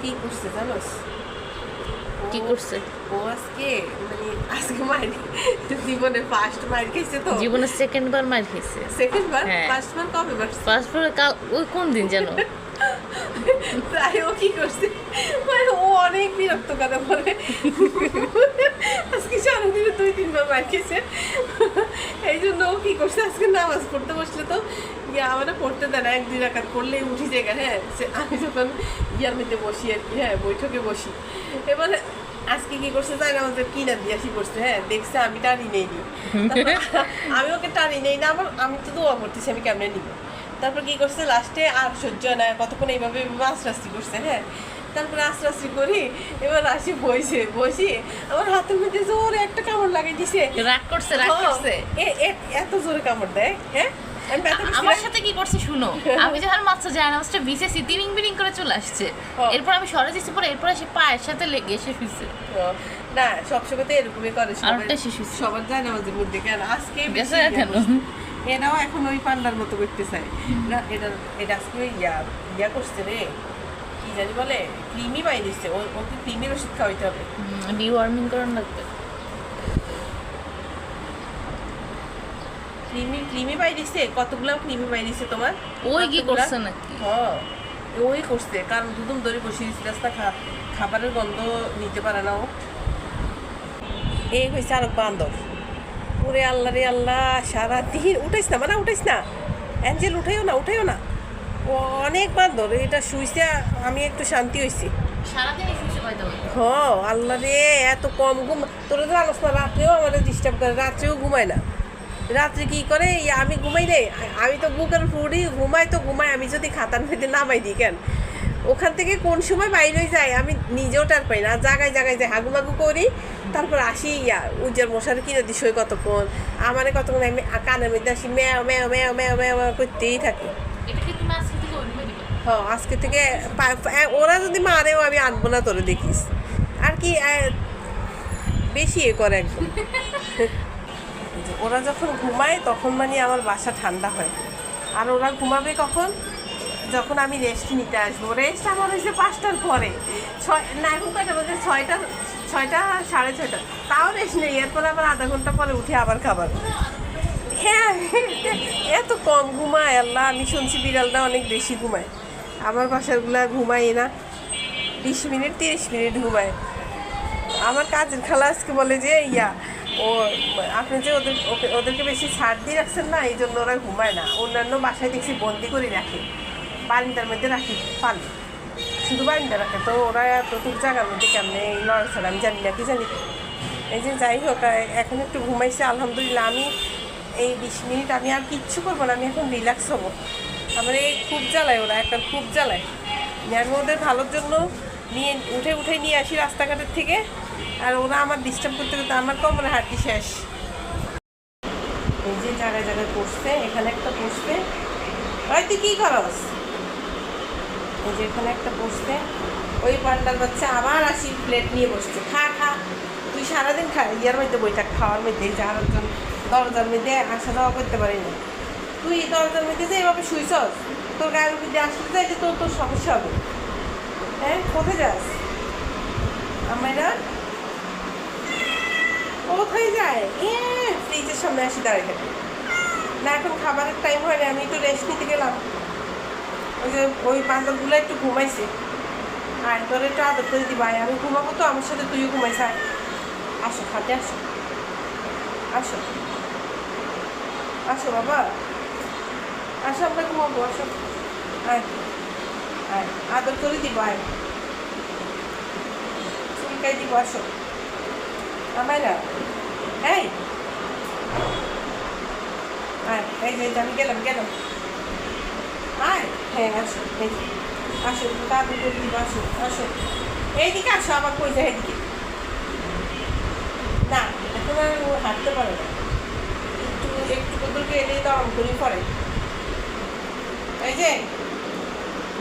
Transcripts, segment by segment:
কি করছে জানোস? কি করছে? ও আজকে মানে আজকে মাইর জীবনে ফার্স্ট মাইর খেয়েছে তো। জীবনে সেকেন্ড বার মার খেয়েছে। সেকেন্ড বার? হ্যাঁ। ফার্স্ট বার কবে মারছে? ফার্স্ট বার কাল ওই কোন দিন জানো? তাই ও কি করছে মানে ও অনেক বিরক্ত কথা বলে। আজকে সারাদিনে 2-3 বার মার খেয়েছে। এই জন্য ও কি করছে আজকে নামাজ পড়তে বসলে তো আমার পড়তে দেয় না, 1-2 রাকাত পড়লেই উঠি জায়গা। হ্যাঁ, আমি যখন ইয়ার মধ্যে বসি আর কি, হ্যাঁ বৈঠকে বসি, এবারে আজকে কি করছে জানি না, আমাদের কিনার দিয়ে আসি করছে। হ্যাঁ, দেখছে আমি টানি নেইনি, আমি ওকে টানি নেই না, আমি তো দোয়া করতেছি আমি কেমনে নিব। তারপর কি করছে লাস্টে আর সহ্য না, কতক্ষণ এইভাবে আশ্রাস্তি করছে। হ্যাঁ, তারপরে আশ্রাস্তি করি, এবার আসি বসি আমার হাতের মধ্যে জোরে একটা কামড় লাগাই দিছে। রাগ করছে, রাগ করছে। এত জোরে কামড় দেয়। হ্যাঁ, আমার সাথে কি করছে শুনো, আমি যখন মাত্র জানাজটা বিসেছি তিরিং বিরিং করে চলে আসছে, এরপর আমি সরে দিচ্ছি, পরে এরপর এসে পায়ের সাথে লেগে এসে শুয়েছে। না, সবসময় তো এরকমই করে সবার যায় নামাজের মধ্যে। কেন আজকে কেন এরাও এখন ওই পান্ডার মতো করতে চায় না। এটা আজকে ইয়া করছে রে, কি জানি বলে, ক্রিমি পাই দিচ্ছে। ওকে ক্রিমির ওষুধ খাওয়াইতে হবে, ডিওয়ার্মিং করানো লাগবে। ক্রিমি পাই দিচ্ছে, কতগুলো ক্রিমি পাই দিচ্ছে তোমার। ওই কি করছে নাকি? হ্যাঁ, ওই করছে, কারণ দুদম ধরে বসে দিচ্ছে, রাস্তা খাবারের গন্ধ নিতে পারে না ও। এই হয়েছে আরো বান্দর। ওরে আল্লাহ রে আল্লাহ, সারাদিন উঠাইস না, মানে উঠাইস না অ্যাঞ্জেল, উঠাইও না। ও অনেক বান্দর, এটা শুইছে, আমি একটু শান্তি হয়েছি। হ্যাঁ, আল্লাহ রে, এত কম ঘুম। তোরা তো আলোচনা, রাত্রেও আমাদের ডিস্টার্ব করে, রাত্রেও ঘুমায় না। রাত্রে কি করে, আমি ঘুমাই রে, আমি তো বুকের ফুড়ি ঘুমাই। আমি যদি খাতার মধ্যে নামাই দিই, কেন ওখান থেকে কোন সময় বাইরে যায় আমি নিজেও টার পাই না। জায়গায় যাই হাগুমাগু করি, তারপর আসি উজ্জার মশারি কিনে দিস কতক্ষণ, আমারে কতক্ষণ আমি কানের মধ্যে আসি ম্যাও ম্যাও ম্যাও ম্যাও ম্যাও ম্যাও করতেই থাকি। হ্যাঁ, আজকে থেকে ওরা যদি মারেও আমি আনবো না, তোরে দেখিস। আর কি বেশি করে একদম। ওরা যখন ঘুমায় তখন মানে আমার বাসা ঠান্ডা হয়। আর ওরা ঘুমাবে কখন, যখন আমি রেস্ট নিতে আসবো। রেস্ট আমার হয়েছে 5টার পরে, না এখন কয়টা বাজে, 6টা 6:30, তাও রেস্ট নেই। এরপরে আবার আধা ঘন্টা পরে উঠে আবার খাবার। হ্যাঁ, এত কম ঘুমায় আল্লাহ। আমি শুনছি বিড়ালটা অনেক বেশি ঘুমায়, আমার বাসারগুলা ঘুমাই না, 20 মিনিট 30 মিনিট ঘুমায়। আমার কাজের খালা আজকে বলে যে ও আপনি যে ওদেরকে বেশি ছাড় দিয়ে রাখছেন না, এই জন্য ওরা ঘুমায় না। অন্যান্য বাসায় দেখছি বন্দি করে রাখে, বারিন্দার মধ্যে রাখি, পানি শুধু বারিন্দা রাখে। তো ওরা এতটুকু জায়গার মধ্যে কেমনে লড়াছড়া আমি জানি না, কি জানি। এই যে যাই হোক, এখন একটু ঘুমাইছে আলহামদুলিল্লাহ। আমি এই 20 মিনিট আমি আর কিচ্ছু করবো না, আমি এখন রিল্যাক্স হবো। আমার এই খুব জ্বালায়, ওরা একটা খুব জ্বালায়। আমি ওদের ভালোর জন্য উঠে নিয়ে আসি রাস্তাঘাটের থেকে, আর ওরা আমার ডিস্টার্ব করতে আমার কোমরে হাঁটি শেষ। এই যে জায়গায় পড়ছে, এখানে একটা পড়ছে। ভাই তুই কী করস? এই যে এখানে একটা পড়ছে, ওই পান্ডার বাচ্চা আবার আসি প্লেট নিয়ে বসছে। খা তুই সারাদিন খা, ইয়ার মধ্যে বইটা খাওয়ার মধ্যে যাওয়ার দরজার মধ্যে আসা যাওয়া করতে পারি না। তুই দরজার মধ্যে যে এভাবে শুইছস, তোর গায়ের মধ্যে আসতে চাইলে তোর সমস্যা হবে। হ্যাঁ, কোথায় যাস? আমরা কোথায় যায়? ফ্রিজের সামনে আসি দাঁড়িয়ে থাকে না। এখন খাবারের টাইম হয়নি, আমি একটু রেস্ট নিতে গেলাম। ওই বান্দরগুলো একটু ঘুমাইছে, আর তোর একটু আদর করে দিবা। আমি ঘুমাবো তো, আমার সাথে তুইও ঘুমাইছ। আসো খাতে, আসো বাবা, আসো, আমরা ঘুমাবো, আসো। আয় আদর করে দিবা, চুলকাই দিব, আসো আমায় না। এই যে আমি গেলাম। হ্যাঁ, আসো দাদু করে দিব, আসো এইদিকে আসো। আবার কই যায় এদিকে? না, এখন আর হাঁটতে পারে না, একটু কদুরকে এলেই তো আম করি পরে। এই যে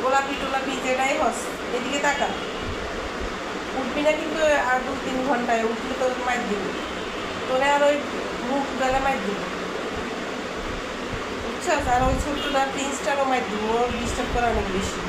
গোলাপি যেটাই হস, এদিকে তাকা। উঠবি না কিন্তু আর 2-3 ঘন্টায়, উঠলে তোর মাইর দিব, তোরে আর ওই মুখ বেলা মাইর দিব, বুঝছস? আর ওই ছোট্টটা প্রিন্সটারও মাইর দিব, ওর ডিস্টার্ব করা অনেক বেশি।